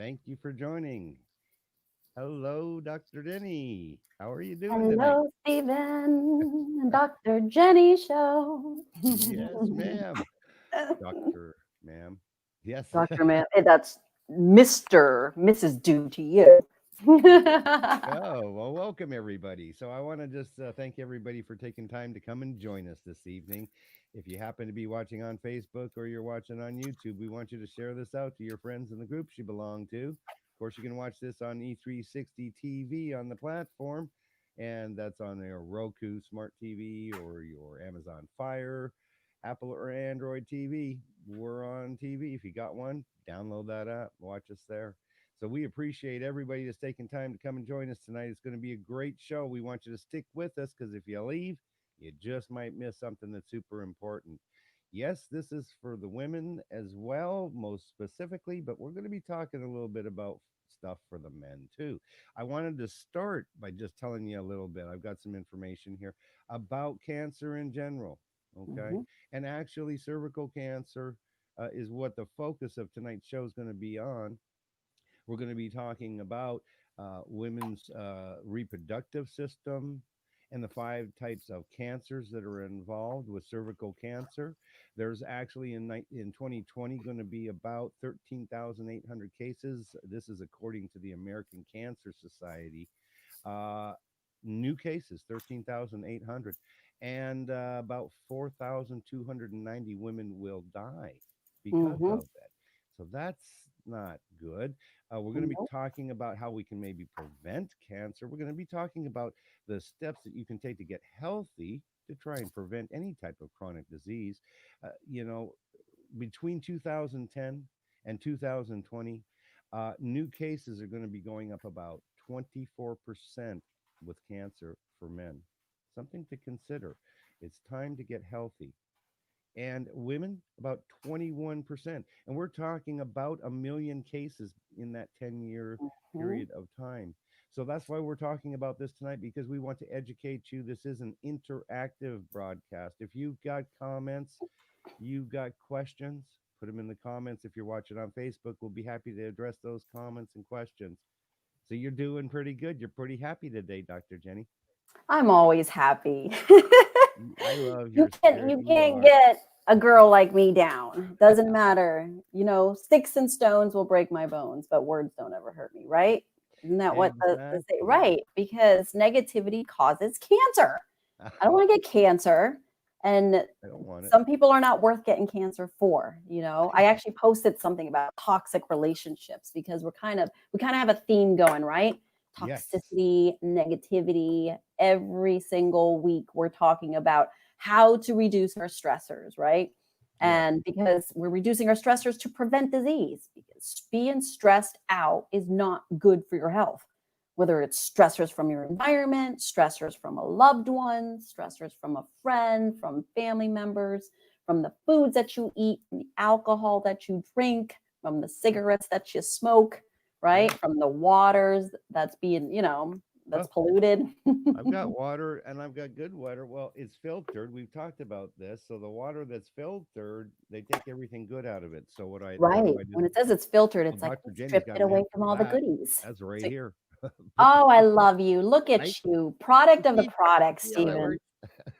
Thank you for joining. Hello, Dr. Denny. How are you doing tonight? Hello, Stephen, and Dr. Jenny Show. Yes, ma'am. Doctor, ma'am. Yes. Dr. Man, that's Mr. Mrs. Do to you. Oh, well, welcome everybody. So I want to just thank everybody for taking time to come and join us this evening. If you happen to be watching on Facebook or you're watching on YouTube, we want you to share this out to your friends and the groups you belong to. Of course, you can watch this on E360 TV on the platform, and that's on your Roku smart TV or your Amazon Fire, Apple or Android TV. We're on TV. If you got one, download that app, watch us there. So we appreciate everybody that's taking time to come and join us tonight. It's going to be a great show. We want you to stick with us because if you leave, you just might miss something that's super important. Yes, this is for the women as well, most specifically, but we're going to be talking a little bit about stuff for the men too. I wanted to start by just telling you a little bit. I've got some information here about cancer in general. Okay. Mhm. And actually, cervical cancer is what the focus of tonight's show is going to be on. We're going to be talking about women's reproductive system and the five types of cancers that are involved with cervical cancer. There's actually in 2020 going to be about 13,800 cases. This is according to the American Cancer Society. Uh, New cases, 13,800. And about 4,290 women will die because Mhm. of that. So that's not good. We're going to be Nope. talking about how we can maybe prevent cancer. We're going to be talking about the steps that you can take to get healthy to try and prevent any type of chronic disease. You know, between 2010 and 2020, new cases are going to be going up about 24% with cancer for men. Something to consider. It's time to get healthy. And women, about 21%. And we're talking about a million cases in that 10-year Mhm. period of time. So that's why we're talking about this tonight because we want to educate you. This is an interactive broadcast. If you've got comments, you've got questions, put them in the comments. If you're watching on Facebook, we'll be happy to address those comments and questions. So you're doing pretty good. You're pretty happy today, Dr. Jenny. I'm always happy. I love you your can't spirit. you You can't are. get a girl like me down. Doesn't matter. Sticks and stones will break my bones, but words don't ever hurt me, right? Isn't that what the say? Exactly. Right, because negativity causes cancer. I don't want to get cancer. And I don't want it. some people are not worth getting cancer for. I actually posted something about toxic relationships because we kind of have a theme going, right? Yes. Toxicity, negativity. Every single week we're talking about how to reduce our stressors, right? Yes. And because we're reducing our stressors to prevent disease, because being stressed out is not good for your health, whether it's stressors from your environment, stressors from a loved one, stressors from a friend, from family members, from the foods that you eat, from the alcohol that you drink, from the cigarettes that you smoke, right? Yes. From the waters that's that's Well, polluted. I've got water and I've got good water. Well, it's filtered. We've talked about this. So the water that's filtered, they take everything good out of it. So what Right. do I When just it says it's filtered, well, it's like Dr. we Jenny's stripped got it an away app from for all the that. goodies. That's right So, here. Put oh, I love you. Look at I you. Product of the see, product, see how that Stephen. works?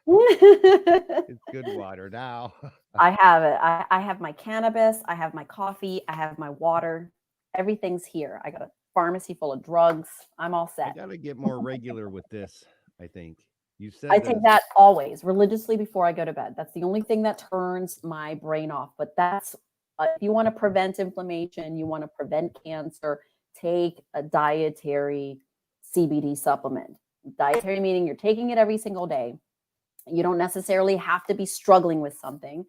I It's good water now. have it. I have my cannabis, I have my coffee, I have my water. Everything's here. I got a pharmacy full of drugs. I'm all I set. gotta get more regular with this, I think. You I said take that always, religiously before I go to bed. That's the only thing that turns my brain off. But that's if you want to prevent inflammation, you want to prevent cancer, take a dietary CBD supplement. Dietary meaning you're taking it every single day. You don't necessarily have to be struggling with something,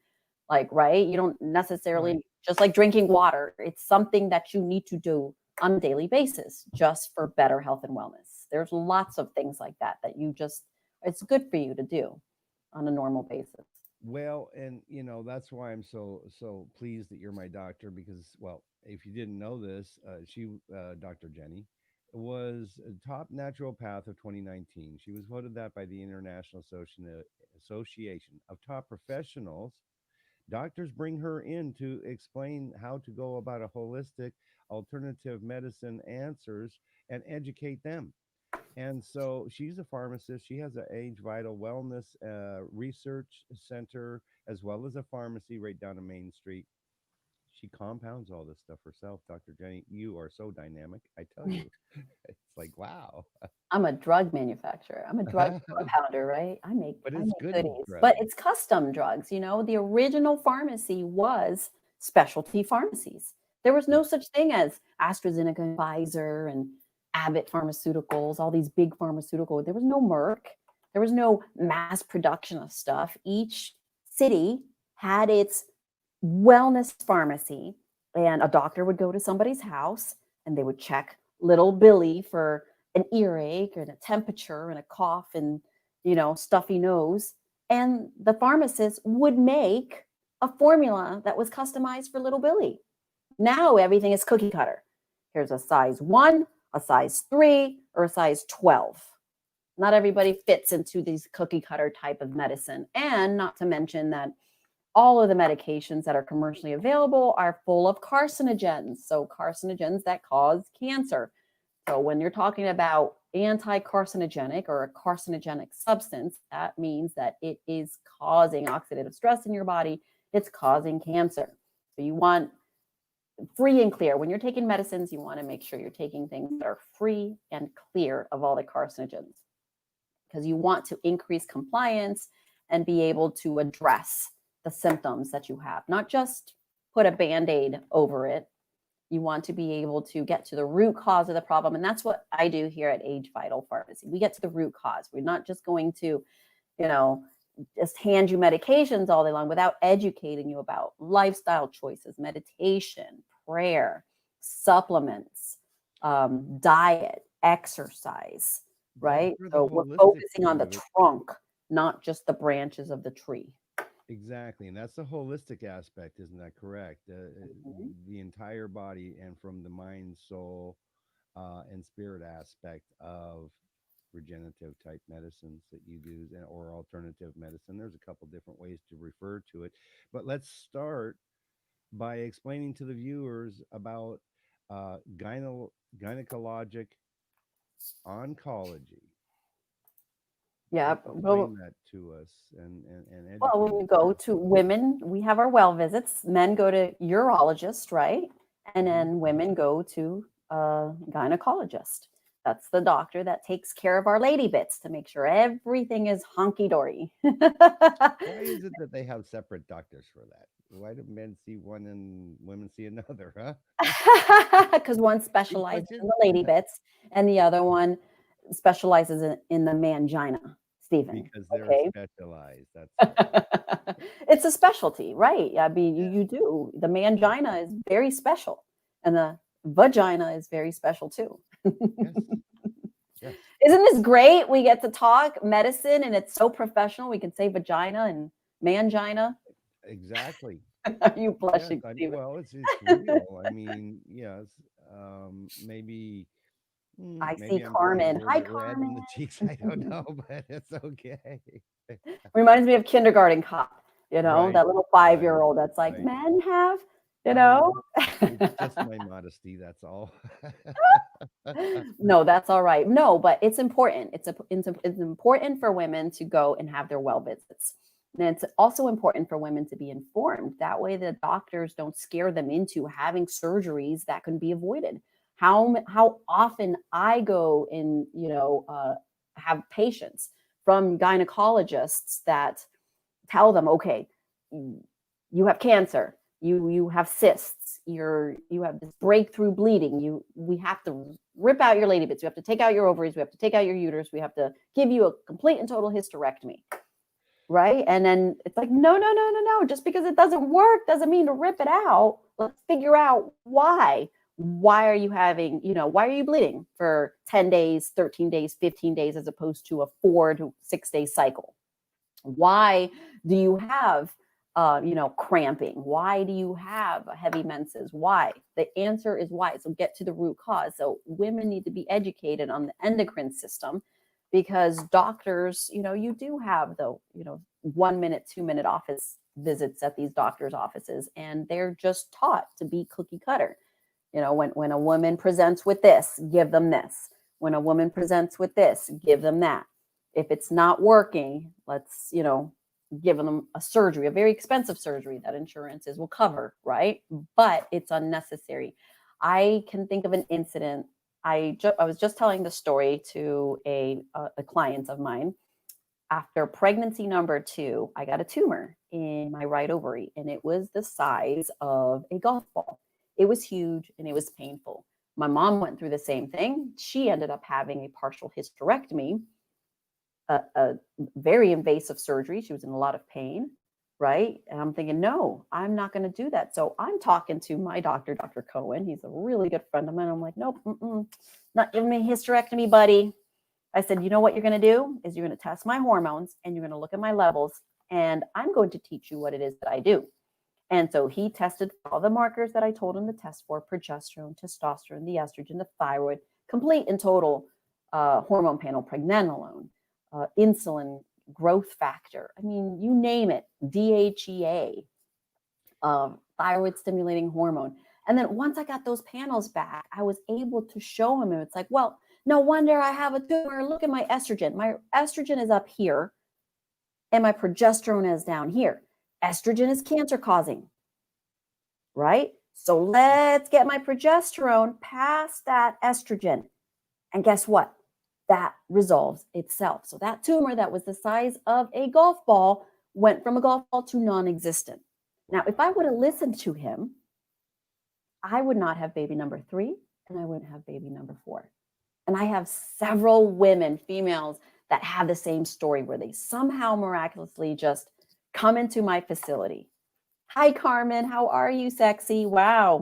like, right? You don't right. necessarily, just like drinking water, it's something that you need to do on a daily basis just for better health and wellness. There's lots of things like that that it's good for you to do on a normal basis. Well, and that's why I'm so pleased that you're my doctor because, well, if you didn't know this, Dr. Jenny, was a top naturopath of 2019. She was voted that by the International Association of Top Professionals. Doctors bring her in to explain how to go about a holistic alternative medicine answers and educate them. And so she's a pharmacist. She has an age vital wellness research center as well as a pharmacy right down on Main Street. She compounds all this stuff herself. Dr. Jenny, you are so dynamic. I tell you, it's like, wow. I'm a drug manufacturer. I'm a drug But compounder, right? I it's make good goodies, but drugs. it's custom drugs. The original pharmacy was specialty pharmacies. There was Yeah. no such thing as AstraZeneca and Pfizer and Abbott Pharmaceuticals, all these big pharmaceutical. There was no Merck. There was no mass production of stuff. Each city had its wellness pharmacy, and a doctor would go to somebody's house and they would check little Billy for an earache and a temperature and a cough and stuffy nose, and the pharmacist would make a formula that was customized for little Billy. Now everything is cookie cutter. Here's a size 1, a size 3, or a size 12. Not everybody fits into these cookie cutter type of medicine, and not to mention that all of the medications that are commercially available are full of carcinogens. So carcinogens that cause cancer. So when you're talking about anti-carcinogenic or a carcinogenic substance, that means that it is causing oxidative stress in your body. It's causing cancer. So you want free and clear. When you're taking medicines, you want to make sure you're taking things that are free and clear of all the carcinogens, because you want to increase compliance and be able to address the symptoms that you have, not just put a band-aid over it. You want to be able to get to the root cause of the problem. And that's what I do here at Age Vital Pharmacy. We get to the root cause. We're not just going to, just hand you medications all day long without educating you about lifestyle choices, meditation, prayer, supplements, diet, exercise, That's right? where the So we're holistic focusing on part the of it. trunk, not just the branches of the tree. Exactly. And that's the holistic aspect, isn't that correct? Mhm. The entire body and from the mind, soul, and spirit aspect of regenerative type medicines that you do or alternative medicine. There's a couple different ways to refer to it. But let's start by explaining to the viewers about gynecologic oncology. Yeah. Explain that to us and Well, educate when us you go here. to women, we have our well visits. Men go to urologist, right? And Hmm. then women go to a gynecologist. That's the doctor that takes care of our lady bits to make sure everything is honky dory. Why is it that they have separate doctors for that? Why do men see one and women see another, huh? Because one Big specializes in question. the lady bits and the other one specializes in the mangina, Stephen. Because they're Okay. specialized. That's right. It's a specialty, right? I mean, you Yeah. you do. The Yeah. mangina is very special, and the vagina is very special too. Yes. Yes. Isn't this great? We get to talk medicine, and it's so professional. We can say vagina and mangina. Exactly. Are you Yes. blushing, Stephen? Well, it's real. I mean, yes. Maybe I see maybe I'm getting a Carmen. little Hi, bit red in Carmen. the cheeks. I don't know, but it's okay. Reminds me of kindergarten cop. Right. That little Right. 5-year-old that's like, Right. men have, you Oh, know. it's just my modesty. That's all. No, that's all right. No, but it's important. It's important for women to go and have their well visits. And it's also important for women to be informed. That way, the doctors don't scare them into having surgeries that can be avoided. How often I go and have patients from gynecologists that tell them, okay, you have cancer, you have cysts, you have this breakthrough bleeding, we have to rip out your lady bits, we have to take out your ovaries, we have to take out your uterus, we have to give you a complete and total hysterectomy, right? And then it's like, no, no, no, no, no, just because it doesn't work doesn't mean to rip it out. Let's figure out why are you having, why are you bleeding for 10 days, 13 days, 15 days as opposed to a 4 to 6 day cycle? Why do you have, cramping? Why do you have heavy menses? Why? The answer is why. So get to the root cause. So women need to be educated on the endocrine system, because doctors, you do have the, 1 minute, 2 minute office visits at these doctors' offices, and they're just taught to be cookie cutter. You know, when a woman presents with this, give them this. When a woman presents with this, give them that. If it's not working, let's, you know, give them a surgery, a very expensive surgery that insurances will cover, right? But it's unnecessary. I can think of an incident. I was just telling the story to a client of mine. After pregnancy number 2, I got a tumor in my right ovary, and it was the size of a golf ball. It was huge and it was painful. My mom went through the same thing. She ended up having a partial hysterectomy, a very invasive surgery. She was in a lot of pain, right? And I'm thinking, no, I'm not going to do that. So I'm talking to my doctor, Dr. Cohen. He's a really good friend of mine. I'm like, nope, not giving me a hysterectomy, buddy. I said, you know what you're going to do is you're going to test my hormones and you're going to look at my levels, and I'm going to teach you what it is that I do. And so he tested all the markers that I told him to test for: progesterone, testosterone, the estrogen, the thyroid, complete and total hormone panel, pregnenolone, insulin, growth factor. I mean, you name it, DHEA, thyroid stimulating hormone. And then once I got those panels back, I was able to show him, and it's like, well, no wonder I have a tumor. Look at my estrogen. My estrogen is up here and my progesterone is down here. Estrogen is cancer causing, right? So let's get my progesterone past that estrogen. And guess what? That resolves itself. So that tumor that was the size of a golf ball went from a golf ball to non-existent. Now, if I would have listened to him, I would not have baby number 3 and I wouldn't have baby number 4. And I have several women, females, that have the same story where they somehow miraculously just come into my facility. Hi, Carmen. How are you, sexy? Wow.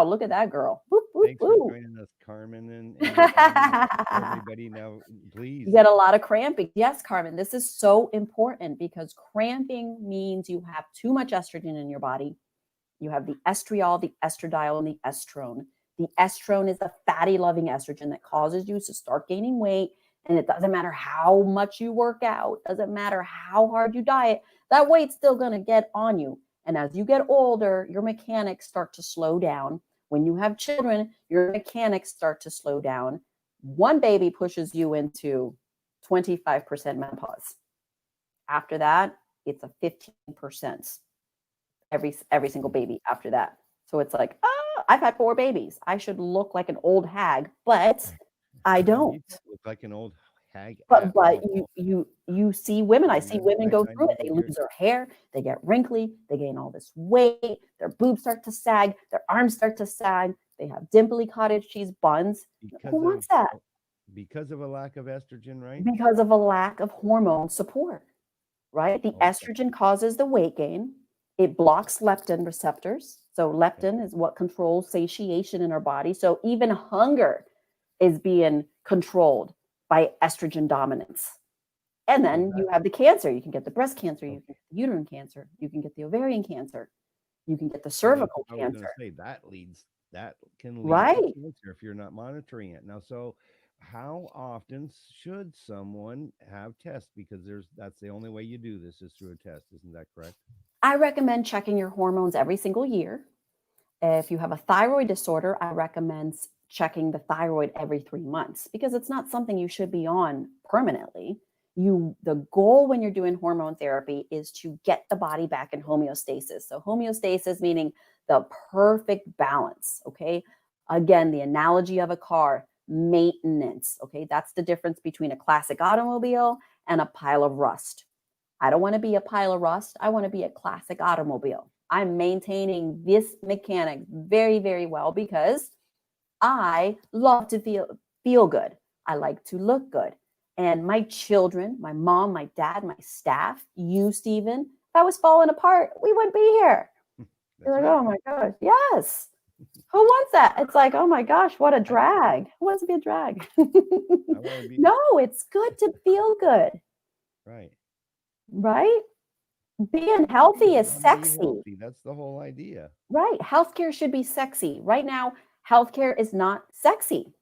Look at that girl. Boop, boop, Thanks for boop. joining us, Carmen, and your family. Everybody now, please. You get a lot of cramping. Yes, Carmen, this is so important because cramping means you have too much estrogen in your body. You have the estriol, the estradiol, and the estrone. The estrone is a fatty-loving estrogen that causes you to start gaining weight. And it doesn't matter how much you work out, doesn't matter how hard you diet, that weight's still going to get on you. And as you get older, your mechanics start to slow down. When you have children, your mechanics start to slow down. One baby pushes you into 25% menopause. After that, it's a 15%. Every single baby after that. So it's like, oh, I've had 4 babies. I should look like an old hag, but I don't. Look like an old hag. But you see women. I see women go through it. They lose their hair. They get wrinkly. They gain all this weight. Their boobs start to sag. Their arms start to sag. They have dimply cottage cheese buns. Who wants that? Because of a lack of estrogen, right? Because of a lack of hormone support, right? The estrogen causes the weight gain. It blocks leptin receptors. So leptin is what controls satiation in our body. So even hunger is being controlled by estrogen dominance. And then you have the cancer. You can get the breast cancer. You can get the uterine cancer. You can get the ovarian cancer. You can get the cervical cancer. I was going to say that can lead to cancer if you're not monitoring it. Now, so how often should someone have tests? Because that's the only way you do this is through a test. Isn't that correct? I recommend checking your hormones every single year. If you have a thyroid disorder, I recommend checking the thyroid every 3 months because it's not something you should be on permanently. The goal when you're doing hormone therapy is to get the body back in homeostasis. So homeostasis meaning the perfect balance, okay? Again, the analogy of a car, maintenance, okay? That's the difference between a classic automobile and a pile of rust. I don't want to be a pile of rust. I want to be a classic automobile. I'm maintaining this mechanic very, very well because I love to feel good. I like to look good. And my children, my mom, my dad, my staff, you, Stephen, if I was falling apart, we wouldn't be here. You're like, oh my gosh, yes. Who wants that? It's like, oh my gosh, what a drag. Who wants to be a drag? No, it's good to feel good. Right. Right? Being healthy is sexy. That's the whole idea. Right. Healthcare should be sexy. Right now, healthcare is not sexy.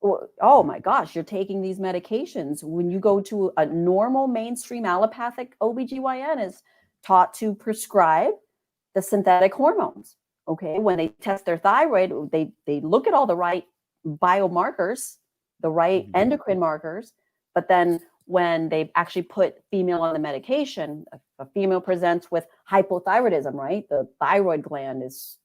Oh my gosh, you're taking these medications. When you go to a normal mainstream allopathic OBGYN is taught to prescribe the synthetic hormones. Okay, when they test their thyroid, they look at all the right biomarkers, the right endocrine markers, but then when they actually put female on the medication, a female presents with hypothyroidism, right? The thyroid gland is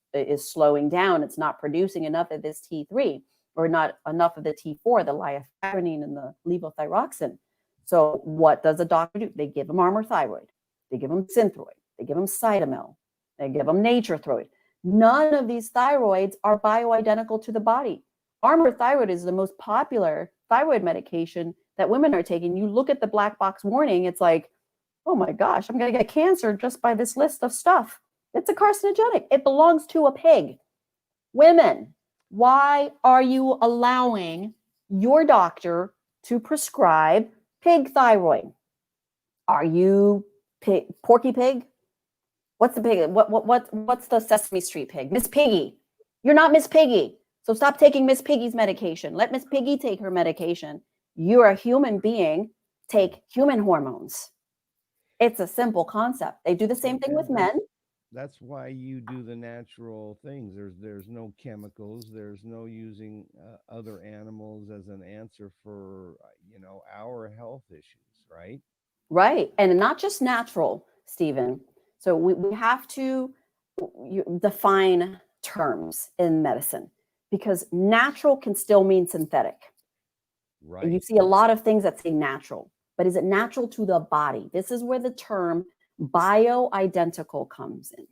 slowing down. It's not producing enough of this T3 or not enough of the T4, the liothyronine and the levothyroxine. So what does a doctor do? They give them Armour thyroid. They give them Synthroid. They give them Cytomel. They give them Nature-Throid. None of these thyroids are bioidentical to the body. Armour thyroid is the most popular thyroid medication that women are taking. You look at the black box warning, it's like, oh my gosh, I'm going to get cancer just by this list of stuff. It's a carcinogenic. It belongs to a pig. Women, why are you allowing your doctor to prescribe pig thyroid? Are you Porky Pig? What's the pig? What's the Sesame Street pig? Miss Piggy. You're not Miss Piggy. So stop taking Miss Piggy's medication. Let Miss Piggy take her medication. You're a human being. Take human hormones. It's a simple concept. They do the same thing with men. That's why you do the natural things. There's no chemicals. There's no using other animals as an answer for our health issues, right? Right, and not just natural, Stephen. So we have to define terms in medicine, because natural can still mean synthetic. Right. And you see a lot of things that say natural, but is it natural to the body? This is where the term bioidentical comes in,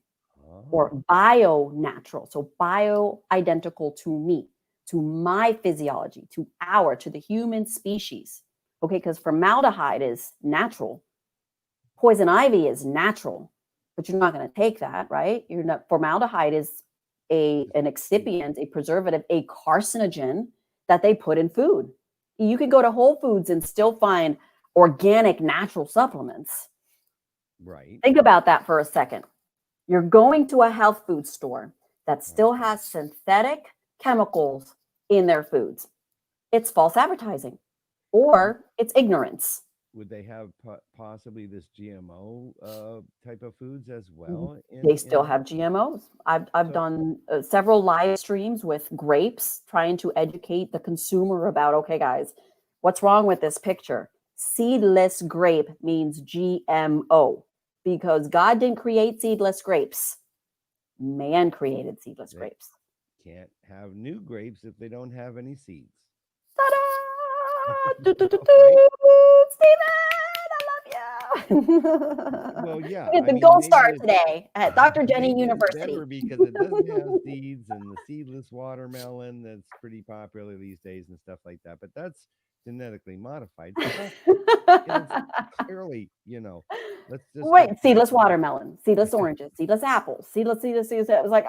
or bio-natural. So bioidentical to me, to my physiology, to the human species. Okay, because formaldehyde is natural. Poison ivy is natural, but you're not going to take that, right? Formaldehyde is an excipient, a preservative, a carcinogen that they put in food. You could go to Whole Foods and still find organic, natural supplements. Right. Think about that for a second. You're going to a health food store that still has synthetic chemicals in their foods. It's false advertising, or it's ignorance. Would they have possibly this GMO type of foods as well? They still have GMOs. I've done several live streams with grapes, trying to educate the consumer about, okay, guys, what's wrong with this picture? Seedless grape means GMO, because God didn't create seedless grapes. Man created seedless grapes. Can't have new grapes if they don't have any seeds. Ta-da! Steven, I love you. Well, yeah. Get the gold star today at Dr. Jenny University. Because it doesn't have seeds, and the seedless watermelon that's pretty popular these days and stuff like that. But that's genetically modified. So clearly, let's just wait. Seedless watermelon, seedless oranges, seedless apples, seedless. It was like,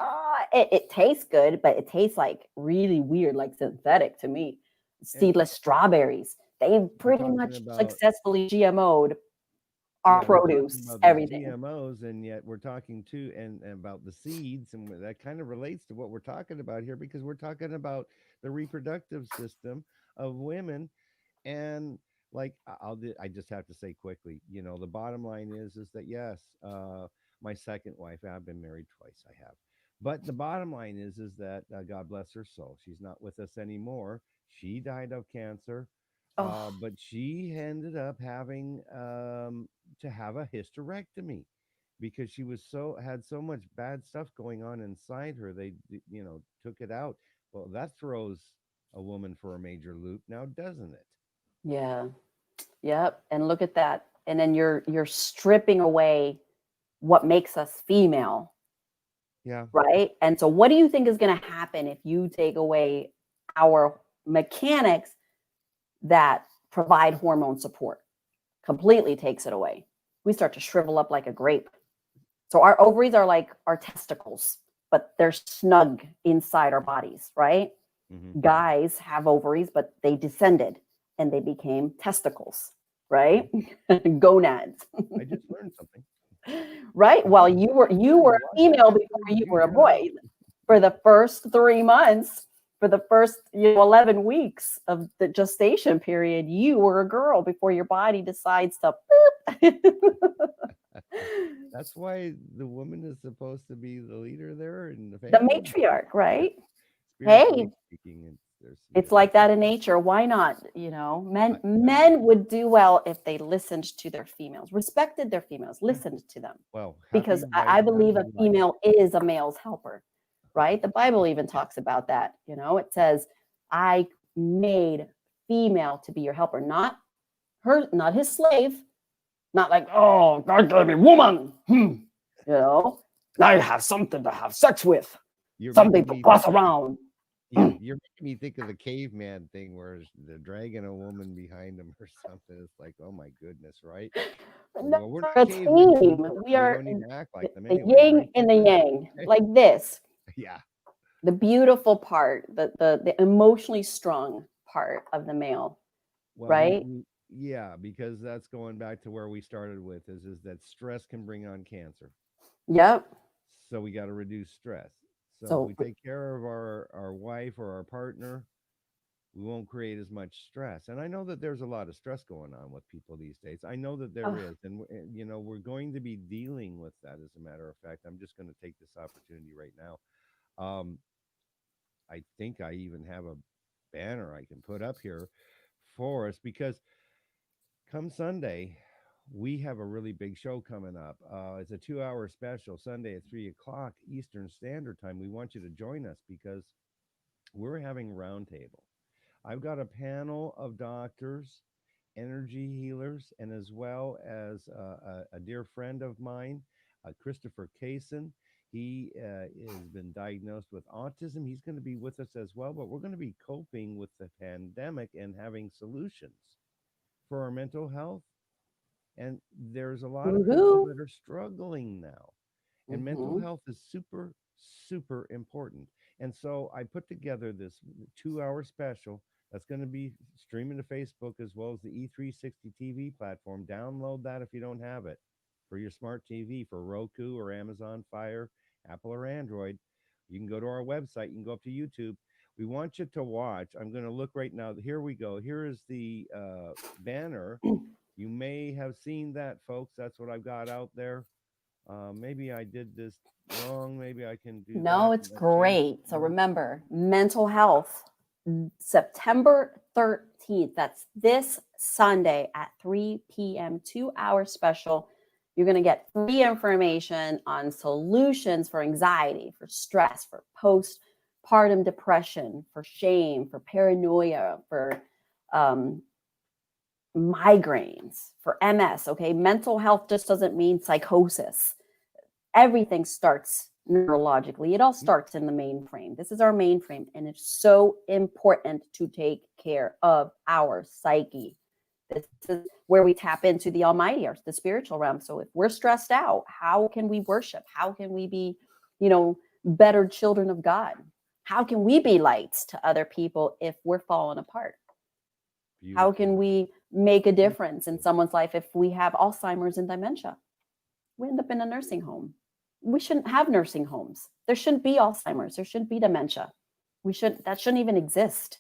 it tastes good, but it tastes like really weird, like synthetic to me. Seedless strawberries. They pretty much successfully GMO'd our produce, everything. GMOs, and yet we're talking too and about the seeds, and that kind of relates to what we're talking about here, because we're talking about the reproductive system of women. And like I just have to say quickly, the bottom line is that yes, my second wife, I've been married twice, I have, but the bottom line is that God bless her soul, she's not with us anymore. She died of cancer. But she ended up having to have a hysterectomy because she had so much bad stuff going on inside her. They took it out. Well, that throws a woman for a major loop now, doesn't it? Yeah. Yep. And look at that. And then you're stripping away what makes us female. Yeah. Right. And so what do you think is going to happen if you take away our mechanics that provide hormone support? Completely takes it away. We start to shrivel up like a grape. So our ovaries are like our testicles, but they're snug inside our bodies, right? Mm-hmm. Guys have ovaries, but they descended and they became testicles, right? Gonads. I just learned something. Right? Well, you were a female before you were a boy. For the first 3 months, for the first 11 weeks of the gestation period, you were a girl before your body decides to That's why the woman is supposed to be the leader there in the the family. matriarch, right? Spiritually Hey, speaking, there's it's that's like that in nature. Why not? I, Men would do well if they listened to their females, respected their females, yeah. listened to them. Well, happy Because wife, I believe a happy life. female is a male's helper, right? The Bible even talks about that. It says, I made female to be your helper, not his slave, not like, oh, God gave me woman. I have something to have sex with, You're something making to me pass around. Yeah, you're making me think of the caveman thing where they're dragging a woman behind them or something. It's like, oh my goodness, right? No, Well, we're we're a not cavemen team. anymore, We so we are don't need to act like them the anyway, right, yin and the Caitlin? yang, like this. Yeah. The beautiful part, the emotionally strong part of the male, Well, right? yeah, because that's going back to where we started with is that stress can bring on cancer. Yep. So we got to reduce stress. So if So we take care of our wife or our partner, we won't create as much stress. And I know that there's a lot of stress going on with people these days. I know that there is. And, we're going to be dealing with that. As a matter of fact, I'm just going to take this opportunity right now. I think I even have a banner I can put up here for us because come Sunday, we have a really big show coming up. It's a 2-hour special Sunday at 3 o'clock Eastern Standard Time. We want you to join us because we're having roundtable. I've got a panel of doctors, energy healers, and as well as a dear friend of mine, Christopher Kaysen. He has been diagnosed with autism. He's going to be with us as well, but we're going to be coping with the pandemic and having solutions for our mental health. And there's a lot of people woohoo. that are struggling now. And mental Mm-hmm. health is super, super important. And so I put together this 2-hour special that's going to be streaming to Facebook as well as the E360 TV platform. Download that if you don't have it for your smart TV, for Roku or Amazon Fire, Apple or Android. You can go to our website. You can go up to YouTube. We want you to watch. I'm going to look right now. Here we go. Here is the banner. You may have seen that, folks. That's what I've got out there. Maybe I did this wrong. Maybe I can do No, that. it's Let's change it great. So here. remember, mental health, September 13th. That's this Sunday at 3 p.m., 2-hour special. You're going to get free information on solutions for anxiety, for stress, for postpartum depression, for shame, for paranoia, for migraines, for MS. Okay. Mental health just doesn't mean psychosis. Everything starts neurologically. It all starts in the mainframe. This is our mainframe, and it's so important to take care of our psyche. This is where we tap into the almighty, or the spiritual realm. So if we're stressed out, how can we worship? How can we be, better children of God? How can we be lights to other people if we're falling apart? How can Beautiful. we make a difference in Beautiful. someone's life if we have Alzheimer's and dementia? We end up in a nursing home. We shouldn't have nursing homes. There shouldn't be Alzheimer's. There shouldn't be dementia. That shouldn't even exist.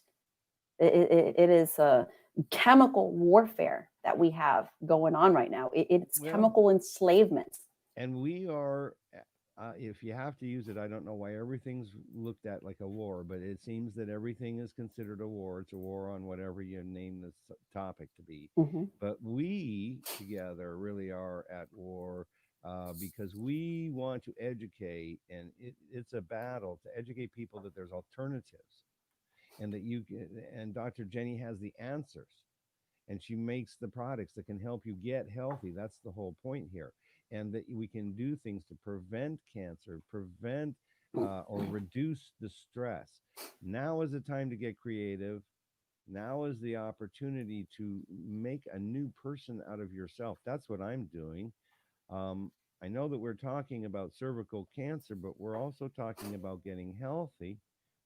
It is a chemical warfare that we have going on right now. It's Well, chemical enslavement. and we are, if you have to use it, I don't know why everything's looked at like a war, but it seems that everything is considered a war. It's a war on whatever you name this topic to be. Mm-hmm. But we together really are at war because we want to educate, and it's a battle to educate people that there's alternatives and that and Dr. Jenny has the answers and she makes the products that can help you get healthy. That's the whole point here. And that we can do things to prevent cancer, prevent or reduce the stress. Now is the time to get creative. Now is the opportunity to make a new person out of yourself. That's what I'm doing. I know that we're talking about cervical cancer, but we're also talking about getting healthy.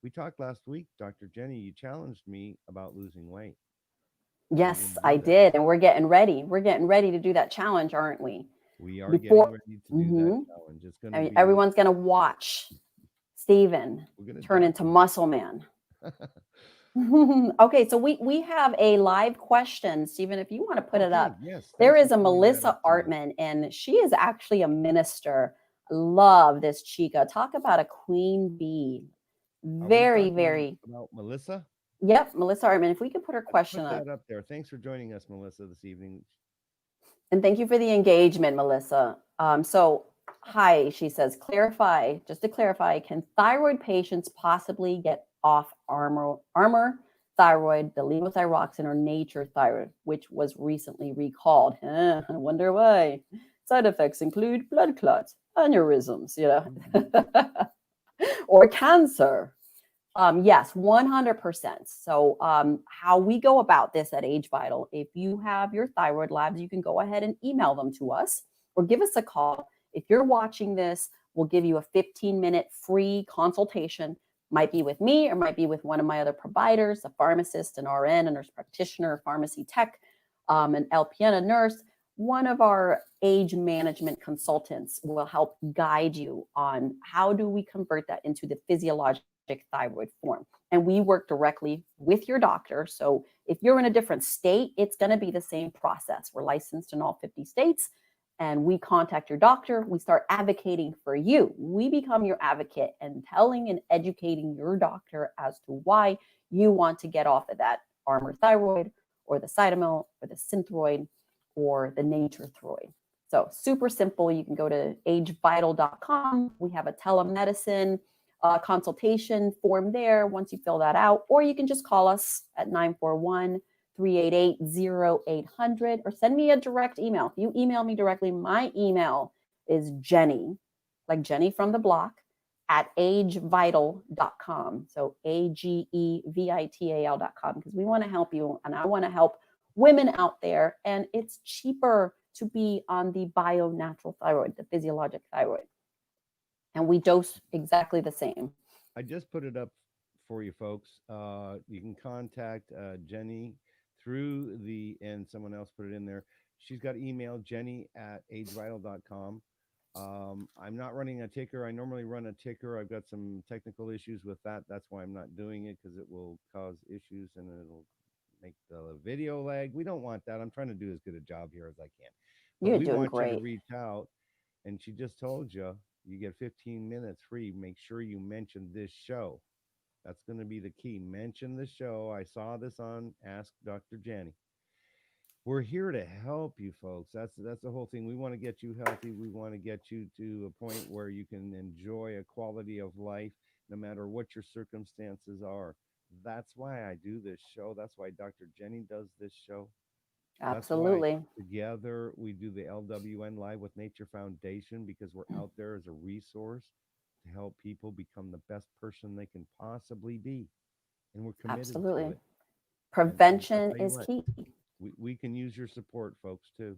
We talked last week, Dr. Jenny, you challenged me about losing weight. Are you going Yes, to I do that? did. And we're getting ready. We're getting ready to do that challenge, aren't we? We are getting Before, ready to do that hmm challenge. It's going to be, everyone's going to watch Stephen we're going to turn into document. Muscle Man. Okay, so we have a live question, Stephen. If you want to put it Okay, up, yes. there Thanks for is a putting that Melissa up for me. Artman, and she is actually a minister. Love this chica. Talk about a queen bee. Are we Very, talking very. about Melissa? Yep, Melissa Artman. If we could put her Let's question put up. that up there. Thanks for joining us, Melissa, this evening. And thank you for the engagement, Melissa. Hi, she says, clarify, just to clarify, can thyroid patients possibly get off armor thyroid, the levothyroxine, or nature thyroid, which was recently recalled? I wonder why. Side effects include blood clots, aneurysms, or cancer. Yes, 100%. So, how we go about this at Age Vital, if you have your thyroid labs, you can go ahead and email them to us or give us a call. If you're watching this, we'll give you a 15-minute free consultation. Might be with me or might be with one of my other providers, a pharmacist, an RN, a nurse practitioner, a pharmacy tech, an LPN, a nurse. One of our age management consultants will help guide you on how do we convert that into the physiologic thyroid form. And we work directly with your doctor. So if you're in a different state, it's going to be the same process. We're licensed in all 50 states, and we contact your doctor. We start advocating for you. We become your advocate and telling and educating your doctor as to why you want to get off of that armor thyroid or the cytomel or the synthroid or the nature thyroid. So super simple. You can go to agevital.com. We have a telemedicine consultation form there once you fill that out, or you can just call us at 941-388-0800 or send me a direct email. If you email me directly, my email is Jenny, like Jenny from the block, at agevital.com. So agevital.com, because we want to help you and I want to help women out there. And it's cheaper to be on the bio natural thyroid, the physiologic thyroid. And we dose exactly the same. I just put it up for you folks. You can contact Jenny through and someone else put it in there. She's got email Jenny at agevital.com. I'm not running a ticker. I normally run a ticker. I've got some technical issues with that. That's why I'm not doing it, because it will cause issues and it'll make the video lag. We don't want that. I'm trying to do as good a job here as I can. But You're we doing want you to great. reach out. And she just told you, you get 15 minutes free. Make sure you mention this show. That's going to be the key. Mention the show. I saw this on Ask Dr. Jenny. We're here to help you folks. That's the whole thing. We want to get you healthy. We want to get you to a point where you can enjoy a quality of life no matter what your circumstances are. That's why I do this show. That's why Dr. Jenny does this show. That's why Absolutely. together we do the LWN Live with Nature Foundation, because we're out there as a resource to help people become the best person they can possibly be. And we're committed to Absolutely. it. And I'll Prevention tell you is what, key. we can use your support, folks, too.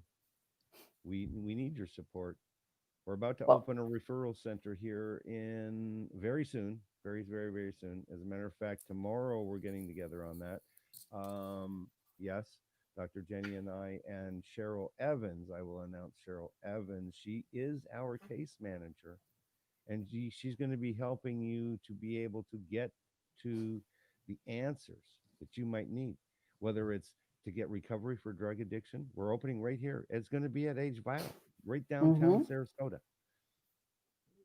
We need your support. We're about to Well, open a referral center here in very soon, very soon. As a matter of fact, tomorrow we're getting together on that. Yes, Dr. Jenny and I and Cheryl Evans. I will announce Cheryl Evans. She is our case manager, and she's going to be helping you to be able to get to the answers that you might need, whether it's to get recovery for drug addiction. We're opening right here. It's going to be at Age Vital, right downtown mm-hmm. Sarasota.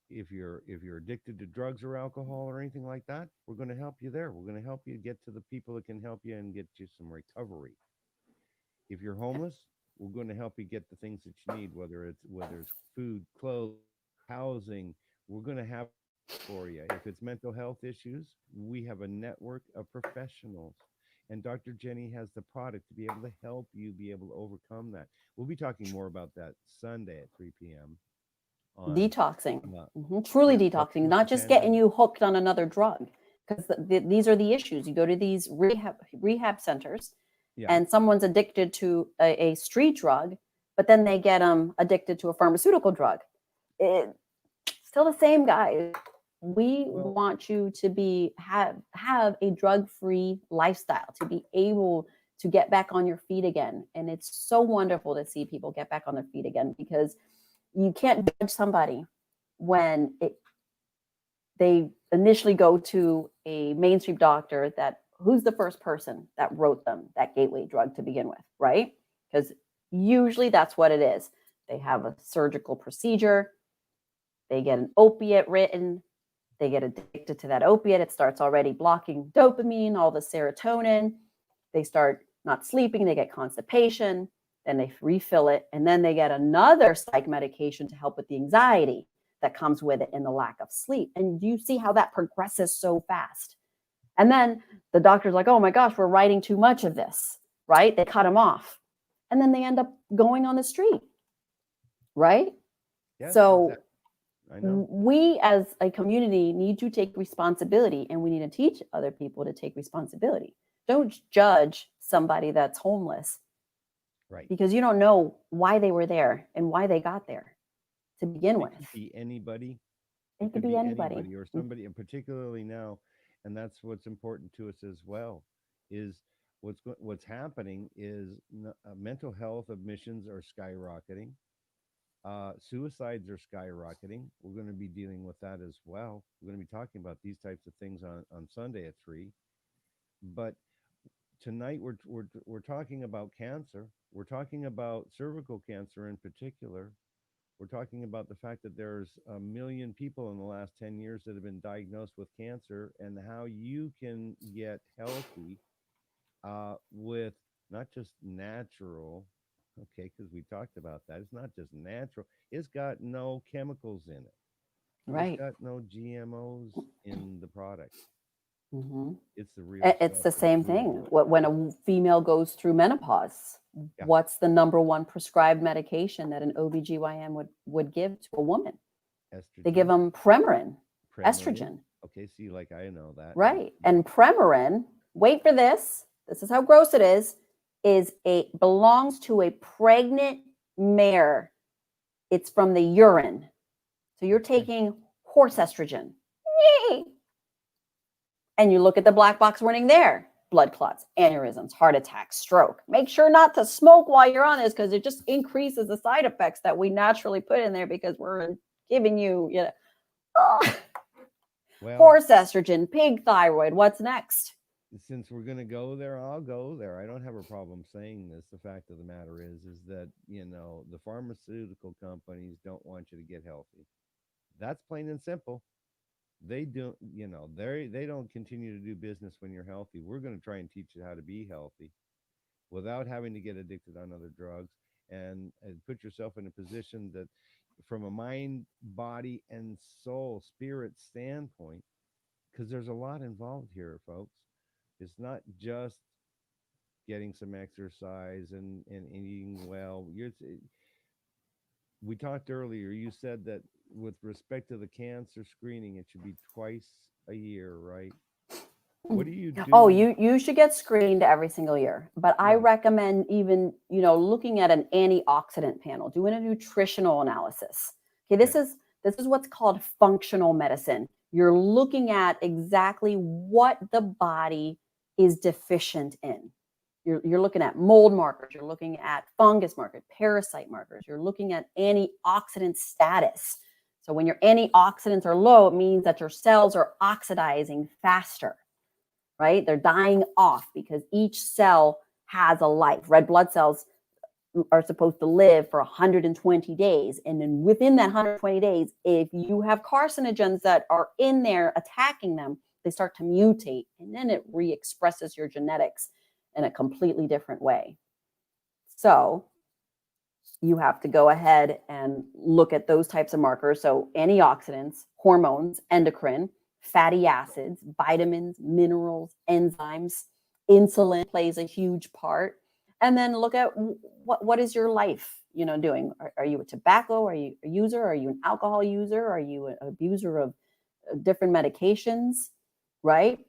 If you're addicted to drugs or alcohol or anything like that, we're going to help you there. We're going to help you get to the people that can help you and get you some recovery. If you're homeless, we're going to help you get the things that you need, whether it's food, clothes, housing. We're going to have for you. If it's mental health issues, we have a network of professionals. And Dr. Jenny has the product to be able to help you be able to overcome that. We'll be talking more about that Sunday at 3 p.m. on Detoxing. uh, Truly yeah, detoxing, helping with not the just getting candid. you hooked on another drug. Because these are the issues. You go to these rehab centers, Yeah. and someone's addicted to a street drug, but then they get addicted to a pharmaceutical drug. It, Still the same, guys. We Well, want you to have a drug-free lifestyle, to be able to get back on your feet again. And it's so wonderful to see people get back on their feet again, because you can't judge somebody when they initially go to a mainstream doctor that who's the first person that wrote them that gateway drug to begin with, right? Because usually that's what it is. They have a surgical procedure, they get an opiate written, they get addicted to that opiate. It starts already blocking dopamine, all the serotonin. They start not sleeping, they get constipation, then they refill it, and then they get another psych medication to help with the anxiety that comes with it and the lack of sleep. And you see how that progresses so fast. And then the doctor's like, oh my gosh, we're writing too much of this, right? They cut them off. And then they end up going on the street, right? Yes, So exactly. I know. we as a community need to take responsibility, and we need to teach other people to take responsibility. Don't judge somebody that's homeless Right. because you don't know why they were there and why they got there to begin It with. could be anybody. It could be anybody. Or somebody, and particularly now, and that's what's important to us as well, is what's happening is mental health admissions are skyrocketing. Suicides are skyrocketing. We're going to be dealing with that as well. We're going to be talking about these types of things on Sunday at 3. But tonight we're talking about cancer. We're talking about cervical cancer in particular. We're talking about the fact that there's 1 million people in the last 10 years that have been diagnosed with cancer, and how you can get healthy with not just natural, okay, because we talked about that. It's not just natural, it's got no chemicals in it, Right. it's got no GMOs in the product. Mm-hmm. It's the real It's stuff. the same thing. When a female goes through menopause, Yeah. what's the number one prescribed medication that an OBGYN would give to a woman? Estrogen. They give them Premarin, Premarin. estrogen. Okay, see, like I know that. Right. And Premarin, wait for this. This is how gross it is belongs to a pregnant mare. It's from the urine. So you're taking horse estrogen. Yay! And you look at the black box warning there: blood clots, aneurysms, heart attack, stroke. Make sure not to smoke while you're on this, because it just increases the side effects that we naturally put in there because we're giving you, horse estrogen, pig thyroid. What's next? Since we're going to go there, I'll go there. I don't have a problem saying this. The fact of the matter is that, the pharmaceutical companies don't want you to get healthy. That's plain and simple. They don't, they don't continue to do business when you're healthy. We're going to try and teach you how to be healthy without having to get addicted on other drugs, and put yourself in a position that, from a mind, body, and soul, spirit standpoint, because there's a lot involved here, folks. It's not just getting some exercise and eating well. We talked earlier, you said that with respect to the cancer screening, it should be twice a year, right? What do you do? Oh, you should get screened every single year. But I Right. recommend even, looking at an antioxidant panel, doing a nutritional analysis. Okay, this is what's called functional medicine. You're looking at exactly what the body is deficient in. You're looking at mold markers, you're looking at fungus markers, parasite markers, you're looking at antioxidant status. So when your antioxidants are low, it means that your cells are oxidizing faster, right? They're dying off because each cell has a life. Red blood cells are supposed to live for 120 days. And then within that 120 days, if you have carcinogens that are in there attacking them, they start to mutate, and then it re-expresses your genetics in a completely different way. So you have to go ahead and look at those types of markers. So antioxidants, hormones, endocrine, fatty acids, vitamins, minerals, enzymes, insulin plays a huge part. And then look at what is your life, doing. Are you a tobacco? Are you a user? Are you an alcohol user? Are you an abuser of different medications, right?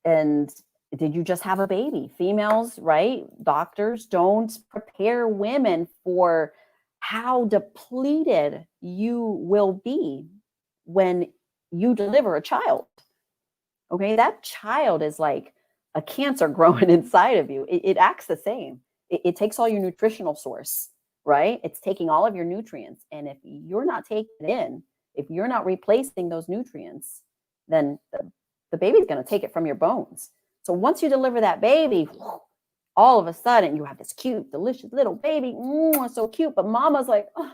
And did you just have a baby? Females, right? Doctors don't prepare women for how depleted you will be when you deliver a child. Okay, that child is like a cancer growing inside of you. It acts the same. It takes all your nutritional source, right? It's taking all of your nutrients. And if you're not taking it in, if you're not replacing those nutrients, then the baby's going to take it from your bones. So once you deliver that baby, all of a sudden you have this cute, delicious little baby. So cute. But mama's like, oh,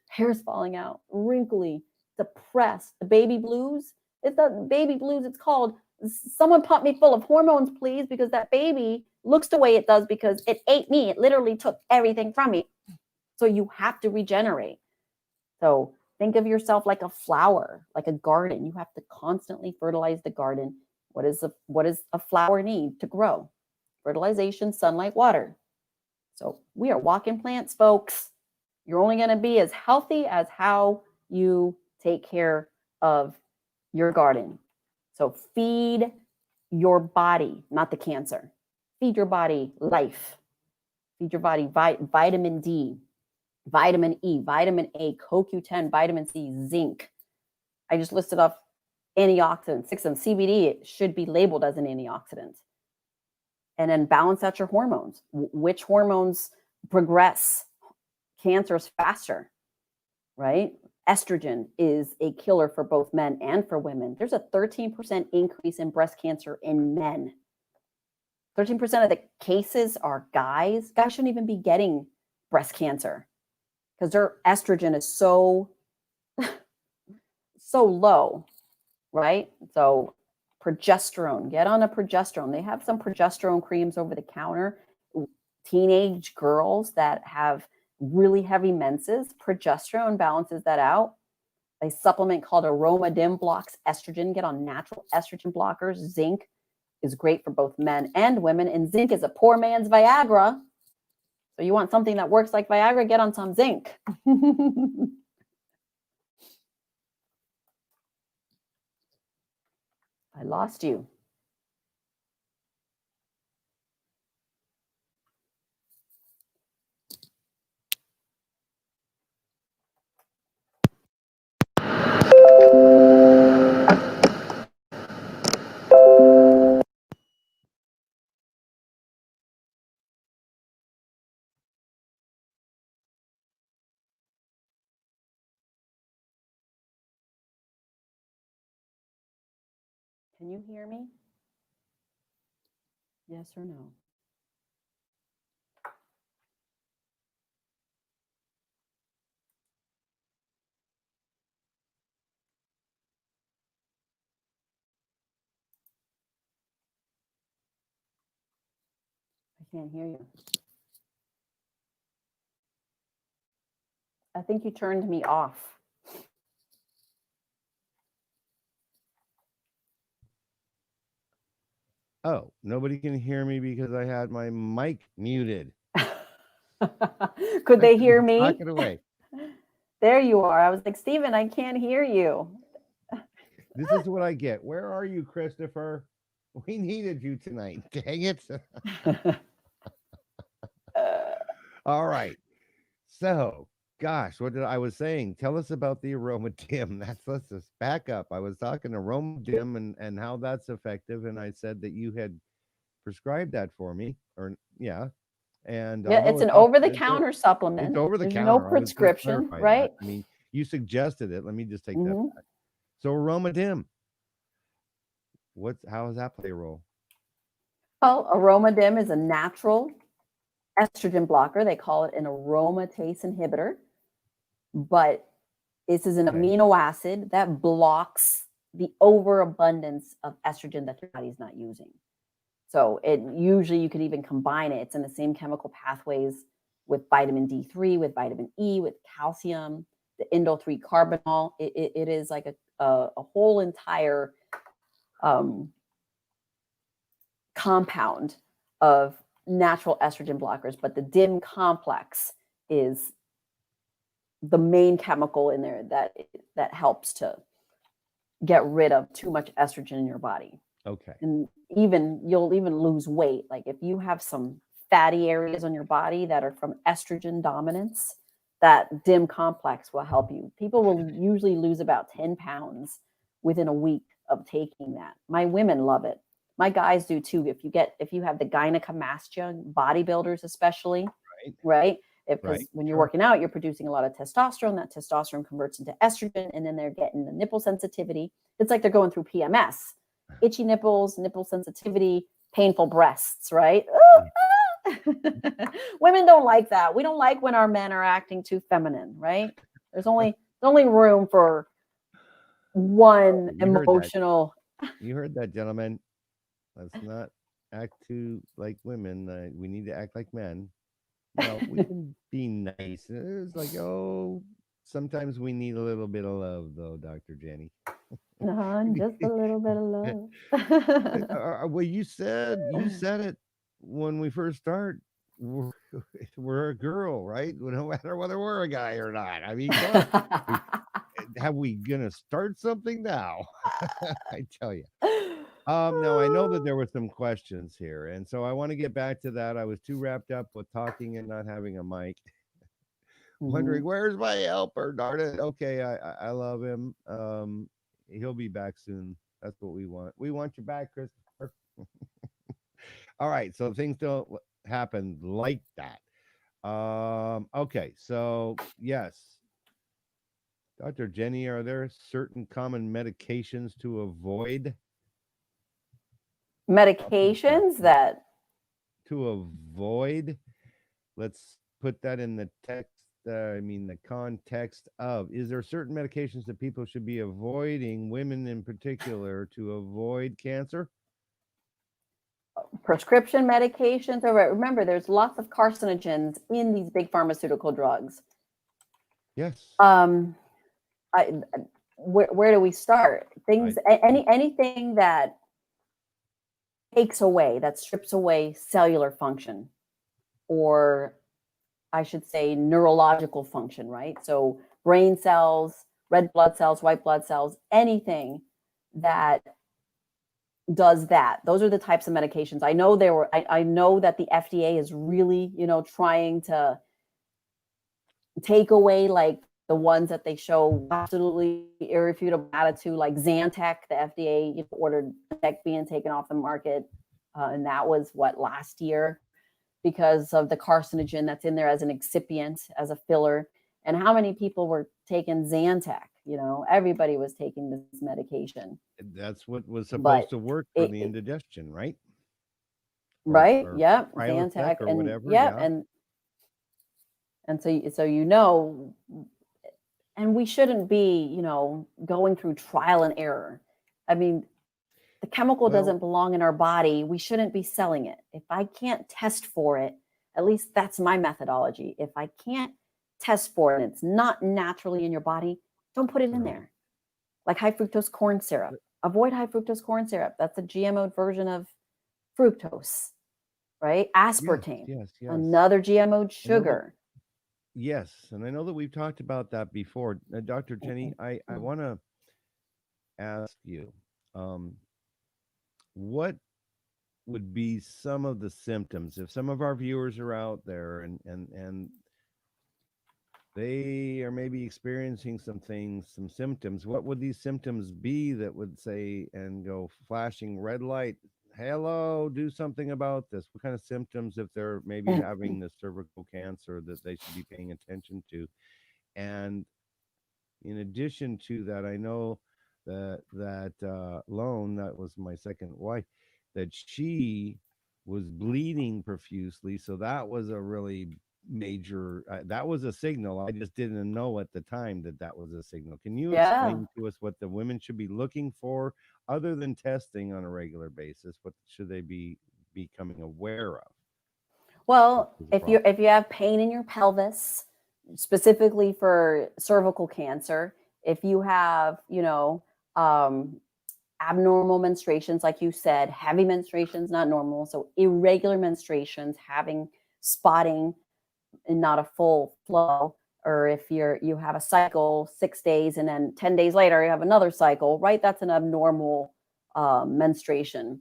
hair's falling out, wrinkly, depressed. The baby blues. It's the baby blues. It's called, someone pump me full of hormones, please, because that baby looks the way it does because it ate me. It literally took everything from me. So you have to regenerate. So think of yourself like a flower, like a garden. You have to constantly fertilize the garden. What does a flower need to grow? Fertilization, sunlight, water. So we are walking plants, folks. You're only going to be as healthy as how you take care of your garden. So feed your body, not the cancer. Feed your body life. Feed your body vitamin D, vitamin E, vitamin A, CoQ10, vitamin C, zinc. I just listed off antioxidants, 6 of them. CBD, it should be labeled as an antioxidant. And then balance out your hormones. Which hormones progress cancers faster, right? Estrogen is a killer for both men and for women. There's a 13% increase in breast cancer in men. 13% of the cases are guys. Guys shouldn't even be getting breast cancer because their estrogen is so low, right? So progesterone, get on a progesterone. They have some progesterone creams over the counter. Teenage girls that have really heavy menses, progesterone balances that out. A supplement called Aromadim blocks estrogen. Get on natural estrogen blockers. Zinc is great for both men and women, and zinc is a poor man's Viagra. So you want something that works like Viagra, get on some zinc. I lost you. Can you hear me? Yes or no? I can't hear you. I think you turned me off. Oh, nobody can hear me because I had my mic muted. Could they hear me? Knock it away. There you are. I was like, Stephen, I can't hear you. This is what I get. Where are you, Christopher? We needed you tonight. Dang it. All right. So, gosh, what did I was saying? Tell us about the Aromadim. Let's just back up. I was talking Aromadim and how that's effective, and I said that you had prescribed that for me, or yeah. And Yeah, it's an over-the-counter supplement. It's over the There's counter. no prescription, right? I mean, you suggested it. Let me just take that Mhm. back. So Aromadim, how does that play a role? Well, Aromadim is a natural estrogen blocker. They call it an aromatase inhibitor, but this is an amino acid that blocks the overabundance of estrogen that your body's not using. So it usually you could even combine it. It's in the same chemical pathways with vitamin D3, with vitamin E, with calcium, the indole 3 carbinol. It is like a whole entire compound of natural estrogen blockers, but the DIM complex is the main chemical in there that helps to get rid of too much estrogen in your body. Okay. And you'll even lose weight. Like if you have some fatty areas on your body that are from estrogen dominance, that DIM complex will help you. People will usually lose about 10 pounds within a week of taking that. My women love it. My guys do too. If you have the gynecomastia, bodybuilders especially, right? Because when you're working out, you're producing a lot of testosterone. That testosterone converts into estrogen, and then they're getting the nipple sensitivity. It's like they're going through PMS. itchy nipples, nipple sensitivity, painful breasts, right? Women don't like that. We don't like when our men are acting too feminine, right? There's only room for one You heard that. emotional. You heard that, gentlemen. Let's not act too like women. We need to act like men. No, we can be nice. It's like, oh, sometimes we need a little bit of love, though, Dr. Jenny. Just a little bit of love. Well, you said it when we first start. We're, we're a girl, right? No matter whether we're a guy or not. I mean, come on. We, have we gonna start something now? I tell you. No, I know that there were some questions here, and so I want to get back to that. I was too wrapped up with talking and not having a mic, wondering Mhm. where's my helper. Darn it. Okay, I love him. He'll be back soon. That's what we want. We want you back, Christopher. All right, so things don't happen like that. Okay, so yes, Dr. Jenny, are there certain common medications to avoid? Talking about Medications that. that To avoid, let's put that in the text. I mean, the context of, is there certain medications that people should be avoiding, women in particular, to avoid cancer? prescription medications, or remember, there's lots of carcinogens in these big pharmaceutical drugs. Yes. Um, where do we start? I, Anything that takes away, that strips away cellular function, or I should say neurological function, right? So brain cells, red blood cells, white blood cells, anything that does that. Those are the types of medications. I know that the FDA is really, trying to take away like the ones that they show absolutely irrefutable attitude, like Zantac. The FDA ordered Zantac being taken off the market, and that was what, last year, because of the carcinogen that's in there as an excipient, as a filler. And how many people were taking Zantac? Everybody was taking this medication, that's what was supposed but to work for the it indigestion, right? right, Or yep, Prilosec Zantac, or and whatever. yep, Yeah. and so and we shouldn't be, going through trial and error. I mean, the chemical Well, doesn't belong in our body. We shouldn't be selling it. If I can't test for it, at least that's my methodology. If I can't test for it and it's not naturally in your body, don't put it in right. there. Like high fructose corn syrup. Avoid high fructose corn syrup. That's a GMO version of fructose, right? Yes, Aspartame, yes, yes. another GMO I know that. sugar. Yes, and I know that we've talked about that before. Dr. Jenny, I want to ask you, um, what would be some of the symptoms if some of our viewers are out there and they are maybe experiencing some things, some symptoms? What would these symptoms be that would say and go flashing red light? Hello, do something about this. What kind of symptoms, if they're maybe having the cervical cancer, that they should be paying attention to? And in addition to that, I know that Lone, that was my second wife, that she was bleeding profusely. So that was a really major. That was a signal. I just didn't know at the time that that was a signal. Can you Yeah. explain to us what the women should be looking for, other than testing on a regular basis? What should they be becoming aware of? This Well, is a if you problem. if you have pain in your pelvis, specifically for cervical cancer, if you have, um, abnormal menstruations, like you said, heavy menstruations, not normal, so irregular menstruations, having spotting and not a full flow, or if you have a cycle 6 days and then 10 days later you have another cycle, right? That's an abnormal menstruation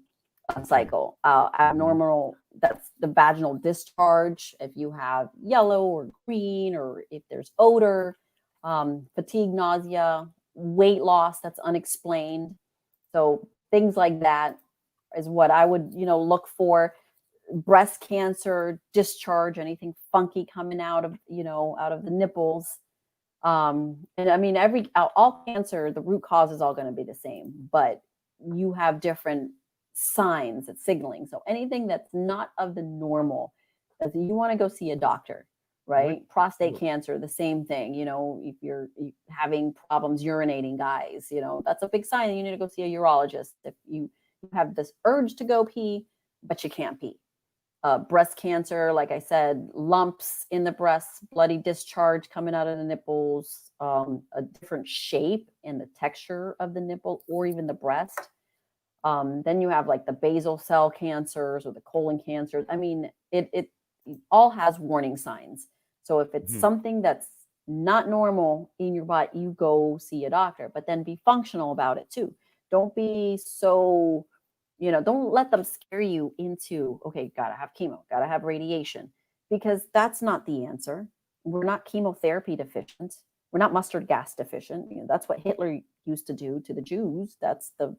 Okay. cycle. Hmm. Abnormal, that's the vaginal discharge. If you have yellow or green, or if there's odor, fatigue, nausea, weight loss that's unexplained. So things like that is what I would, look for. Breast cancer, discharge, anything funky coming out of the nipples. And I mean, all cancer, the root cause is all going to be the same, but you have different signs it's signaling. So anything that's not of the normal, you want to go see a doctor, What? right? Prostate What? cancer, the same thing. If you're having problems urinating, guys, that's a big sign. You need to go see a urologist. If you have this urge to go pee, but you can't pee. Breast cancer, like I said, lumps in the breasts, bloody discharge coming out of the nipples, a different shape and the texture of the nipple or even the breast. Then you have like the basal cell cancers or the colon cancers. I mean, it all has warning signs. So if it's something that's not normal in your body, you go see a doctor, but then be functional about it too. Don't be so, don't let them scare you into, okay, gotta have chemo, gotta have radiation, because that's not the answer. We're not chemotherapy deficient. We're not mustard gas deficient. That's what Hitler used to do to the Jews. That's the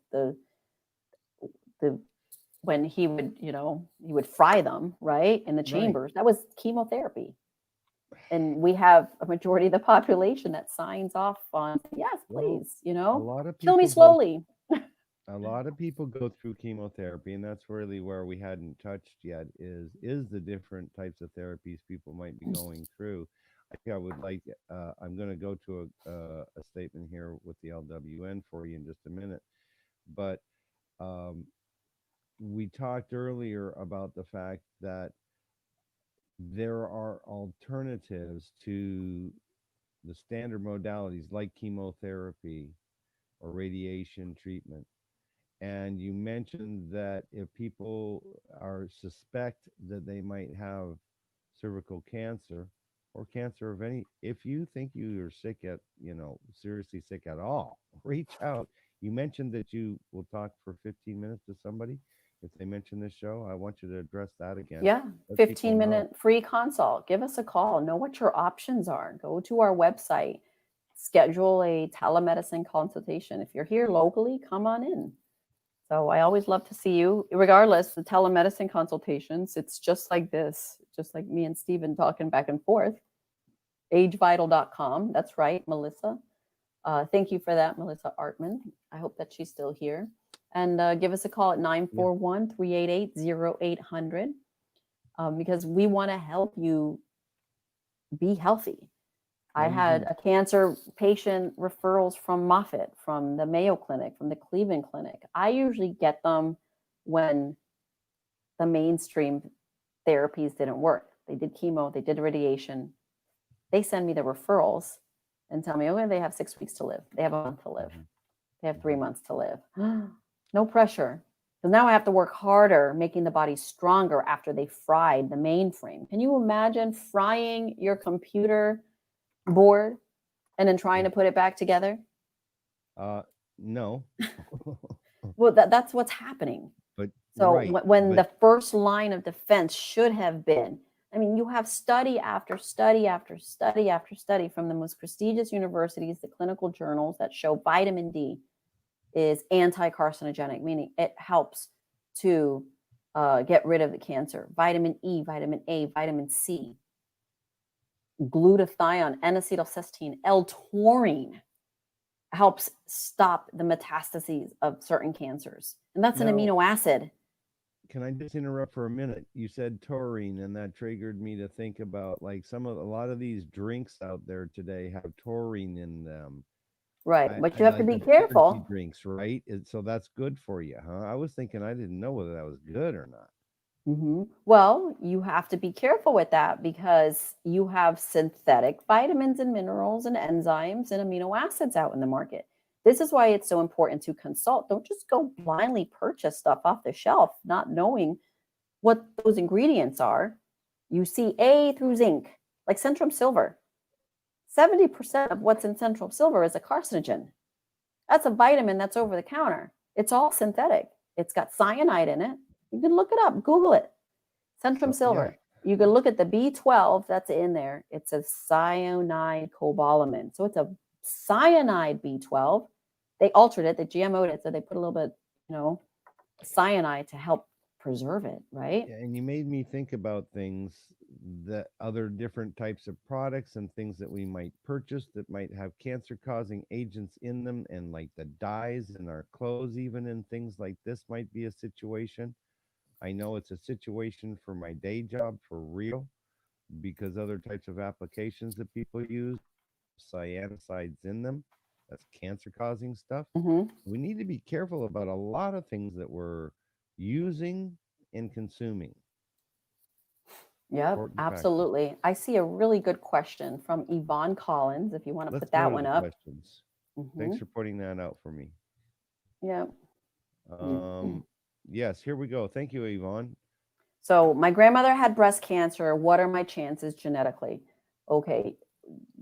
when he would fry them, right, in the Right. chambers. That was chemotherapy. And we have a majority of the population that signs off on, yes, Well, please, a lot of kill me people go. slowly. A lot of people go through chemotherapy, and that's really where we hadn't touched yet. Is the different types of therapies people might be going through. I think I would like. I'm going to go to a statement here with the LWN for you in just a minute, but um, we talked earlier about the fact that there are alternatives to the standard modalities like chemotherapy or radiation treatment. And you mentioned that if people are suspect that they might have cervical cancer or cancer of any, if you think you are sick at, seriously sick at all, reach out. You mentioned that you will talk for 15 minutes to somebody. If they mention this show, I want you to address that again. Yeah, Let people 15-minute free consult. Give us a call. Know what your options are. Go to our website. Schedule a telemedicine consultation. If you're here locally, come on in. So I always love to see you. Regardless, the telemedicine consultations, it's just like this, just like me and Steven talking back and forth. agevital.com. That's right, Melissa. Thank you for that, Melissa Artman. I hope that she's still here. And give us a call at 941-388-0800 because we want to help you be healthy. I had a cancer patient referrals from Moffitt, from the Mayo Clinic, from the Cleveland Clinic. I usually get them when the mainstream therapies didn't work. They did chemo, they did radiation. They send me the referrals and tell me, okay, they have 6 weeks to live. They have a month to live. They have 3 months to live. No pressure. So now I have to work harder, making the body stronger after they fried the mainframe. Can you imagine frying your computer board and then trying to put it back together? No. Well, that's what's happening. But So right. when But the first line of defense should have been, I mean, you have study after study after study after study from the most prestigious universities, the clinical journals that show vitamin D is anti-carcinogenic, meaning it helps to get rid of the cancer. Vitamin E, vitamin A, vitamin C, glutathione, N-acetylcysteine, L-taurine helps stop the metastases of certain cancers. And that's an now, amino acid. can I just interrupt for a minute? You said taurine, and that triggered me to think about like a lot of these drinks out there today have taurine in them. Right. But I you have to like be the energy careful. drinks, right? So that's good for you, huh? I was thinking I didn't know whether that was good or not. Well, you have to be careful with that because you have synthetic vitamins and minerals and enzymes and amino acids out in the market. This is why it's so important to consult. Don't just go blindly purchase stuff off the shelf, not knowing what those ingredients are. You see A through zinc, like Centrum Silver. 70% of what's in Central Silver is a carcinogen. That's a vitamin that's over the counter. It's all synthetic. It's got cyanide in it. You can look it up, Google it. Centrum Silver. Yeah. You can look at the B12 that's in there. It's a cyanide cobalamin. So it's a cyanide B12. They altered it, they GMO'd it, so they put a little bit, cyanide to help preserve it, right? And you made me think about things the other different types of products and things that we might purchase that might have cancer causing agents in them, and like the dyes in our clothes, even, and things like this might be a situation. I know it's a situation for my day job for real, because other types of applications that people use have cyanosides in them. That's cancer causing stuff. Hmm. We need to be careful about a lot of things that we're using and consuming. Yep, Important factors. absolutely. I see a really good question from Yvonne Collins, if you want to Let's put go that to one the up. questions. Hmm. Thanks for pointing that out for me. Yep. Mhm. Um, yes, here we go. Thank you, Yvonne. So, my grandmother had breast cancer. What are my chances genetically? Okay,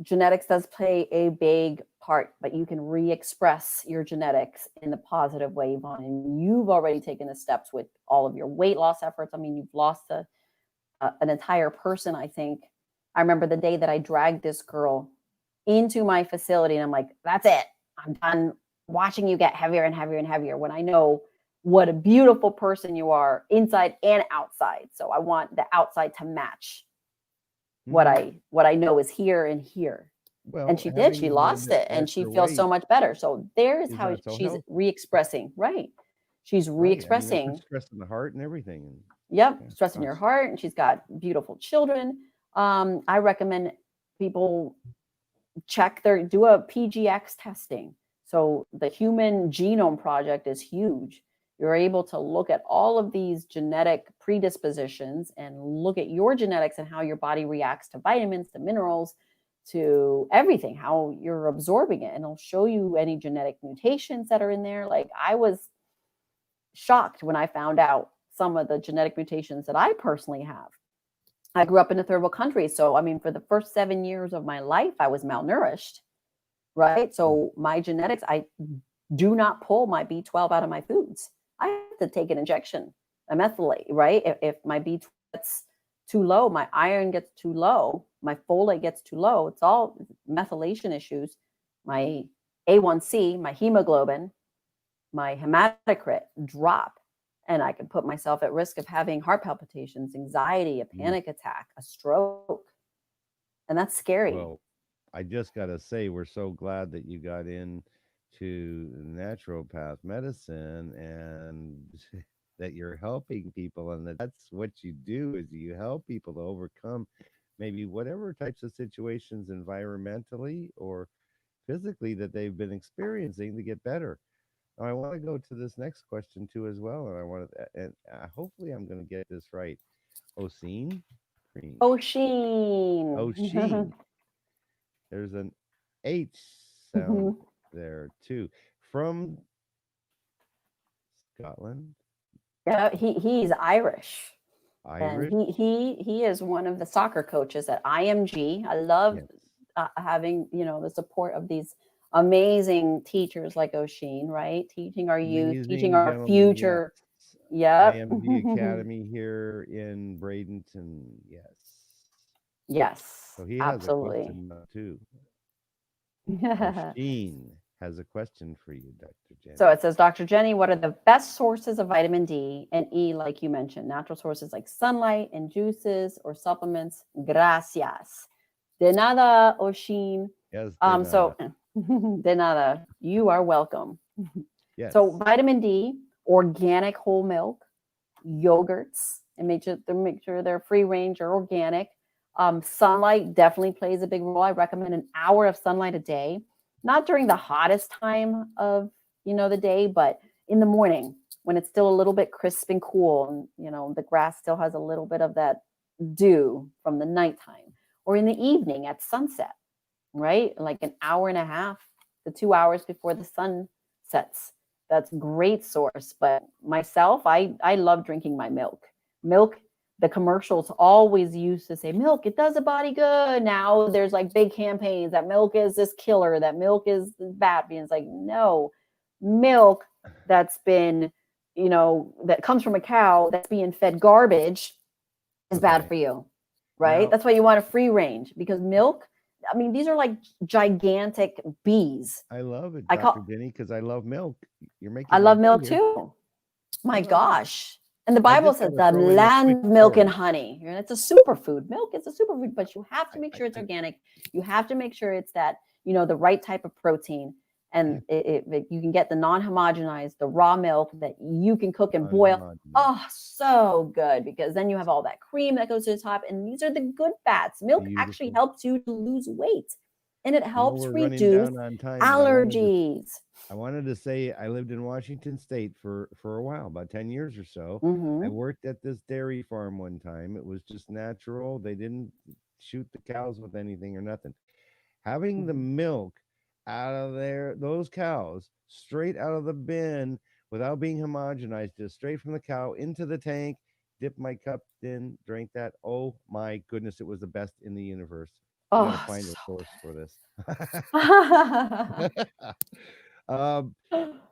genetics does play a big part, but you can re-express your genetics in the positive way, Yvonne. And you've already taken the steps with all of your weight loss efforts. I mean, you've lost an entire person, I think. I remember the day that I dragged this girl into my facility and I'm like, that's it. I'm done watching you get heavier and heavier and heavier when I know what a beautiful person you are inside and outside. So I want the outside to match Hmm. what I know is here and here. And Well, she did. She having a little lost bit it and she extra feels so weight much better. So there's is how not so she's healthy, re-expressing. Right. She's right? I mean, that puts re-expressing. stress on the heart and everything. And Yep, yeah, stress in your gosh. heart, and she's got beautiful children. I recommend people do a PGX testing. So the Human Genome Project is huge. You're able to look at all of these genetic predispositions and look at your genetics and how your body reacts to vitamins, to minerals, to everything, how you're absorbing it. And it'll show you any genetic mutations that are in there. Like I was shocked when I found out some of the genetic mutations that I personally have. I grew up in a third world country. So, I mean, for the first 7 years of my life, I was malnourished, right? Mm. So, my genetics, I do not pull my B12 out of my foods. I have to take an injection, a methylate, right? If my B12 gets too low, my iron gets too low, my folate gets too low, it's all methylation issues. My A1C, my hemoglobin, my hematocrit drop, and I can put myself at risk of having heart palpitations, anxiety, a Mm. panic attack, a stroke. And that's scary. Well, I just got to say, we're so glad that you got into naturopath medicine, and that you're helping people, and that's what you do, is you help people to overcome maybe whatever types of situations environmentally or physically that they've been experiencing to get better. Now, I want to go to this next question too as well, and I want to, and hopefully I'm going to get this right. Oseen, cream, Osheen. Osheen. There's an H sound there too. From Scotland, Yeah, he's Irish. And Irish. he is one of the soccer coaches at IMG. I love Yes. having, the support of these amazing teachers like Osheen, right? Teaching our youth, teaching Amazing our gentleman. Yes. future. Yep. IMG Academy here in Bradenton. Yes. Yes, So he has a absolutely. question now too. Oshin has a question for you, Dr. So Jenny. it says, Dr. Jenny, what are the best sources of vitamin D and E, like you mentioned? Natural sources like sunlight and juices or supplements? Gracias. De nada, Oshin. Yes, de nada. So, de nada. You are welcome. So, Yes. vitamin D, organic whole milk, yogurts, and make sure they're free range or organic. Sunlight definitely plays a big role. I recommend an hour of sunlight a day, not during the hottest time of the day, but in the morning when it's still a little bit crisp and cool, and the grass still has a little bit of that dew from the nighttime, or in the evening at sunset, right? Like an hour and a half to 2 hours before the sun sets. That's great source. But myself, I love drinking my milk. Milk, the commercials always used to say milk, it does the body good. Now there's like big campaigns that milk is this killer, that milk is bad. And it's like, no, milk that's been, that comes from a cow that's being fed garbage is bad Okay. for you, right? Now, That's why you want a free range, because milk, I mean, these are like gigantic bees. I love it, I Dr. call Jenny, because I love milk. You're I making my love day milk here. too. I My love milk. gosh. And the I Bible just says gotta the throw in a quick land of milk and story. honey. And it's a superfood. Milk is a superfood, but you have to make sure it's I organic. You have to make sure it's that, the right type of protein. yeah, And you can get the non-homogenized, the raw milk that you can cook and boil. unhomogeneous. Oh, so good, because then you have all that cream that goes to the top. And these are the good fats. Milk actually Beautiful. helps you to lose weight, and it helps We're running reduce down on time, but allergies. I wanted to say I lived in Washington State for a while, about 10 years or so. I Hmm. worked at this dairy farm one time. It was just natural. They didn't shoot the cows with anything or nothing. Having the Hmm. milk out of there, those cows, straight out of the bin without being homogenized, just straight from the cow into the tank, dip my cup in, drank that. Oh my goodness, it was the best in the universe. We got to Oh, find a so source for this. good. um,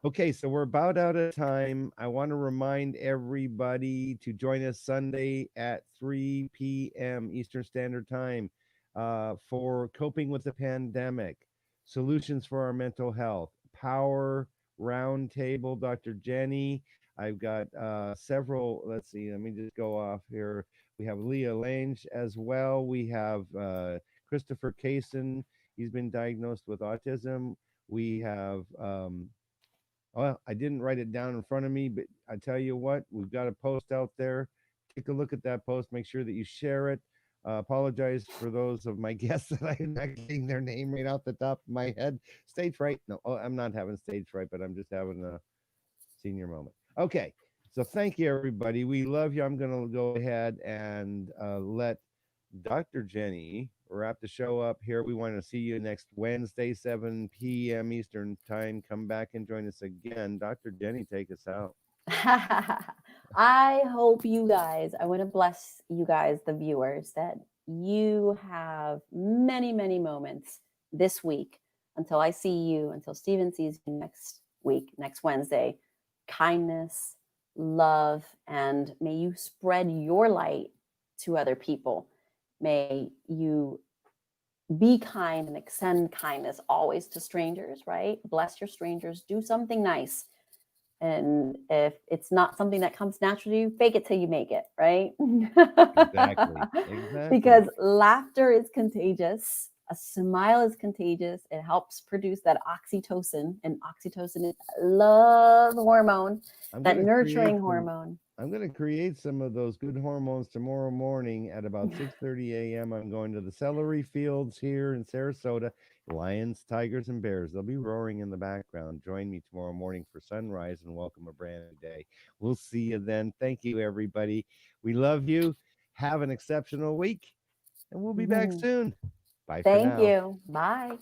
okay, so we're about out of time. I want to remind everybody to join us Sunday at 3 p.m. Eastern Standard Time for coping with the pandemic, solutions for our mental health, power roundtable. Dr. Jenny, I've got several. Let's see, let me just go off here. We have Leah Lange as well. We have Christopher Kaysen. He's been diagnosed with autism. We have well, I didn't write it down in front of me, but I tell you what, we've got a post out there. Take a look at that post. Make sure that you share it. Apologize for those of my guests that I'm not getting their name right off the top of my head. Stage fright? No, I'm not having stage fright, but I'm just having a senior moment. Okay, so thank you, everybody. We love you. I'm going to go ahead and let Dr. Jenny wrap the show up here. We want to see you next Wednesday, 7 p.m. Eastern Time. Come back and join us again. Dr. Jenny, take us out. I hope you guys, I want to bless you guys, the viewers, that you have many, many moments this week until I see you, until Steven sees you next week, next Wednesday. Kindness, love, and may you spread your light to other people. May you be kind and extend kindness always to strangers, right? Bless your strangers, do something nice. And if it's not something that comes naturally, fake it till you make it, right? Exactly. Exactly. Because laughter is contagious. A smile is contagious. It helps produce that oxytocin, and oxytocin is love hormone, I'm that going to create nurturing some hormone. I'm going to create some of those good hormones tomorrow morning at about 6:30 a.m. I'm going to the celery fields here in Sarasota. Lions, tigers, and bears. They'll be roaring in the background. Join me tomorrow morning for sunrise and welcome a brand new day. We'll see you then. Thank you, everybody. We love you. Have an exceptional week, and we'll be back soon. Bye for Thank now. you. Bye.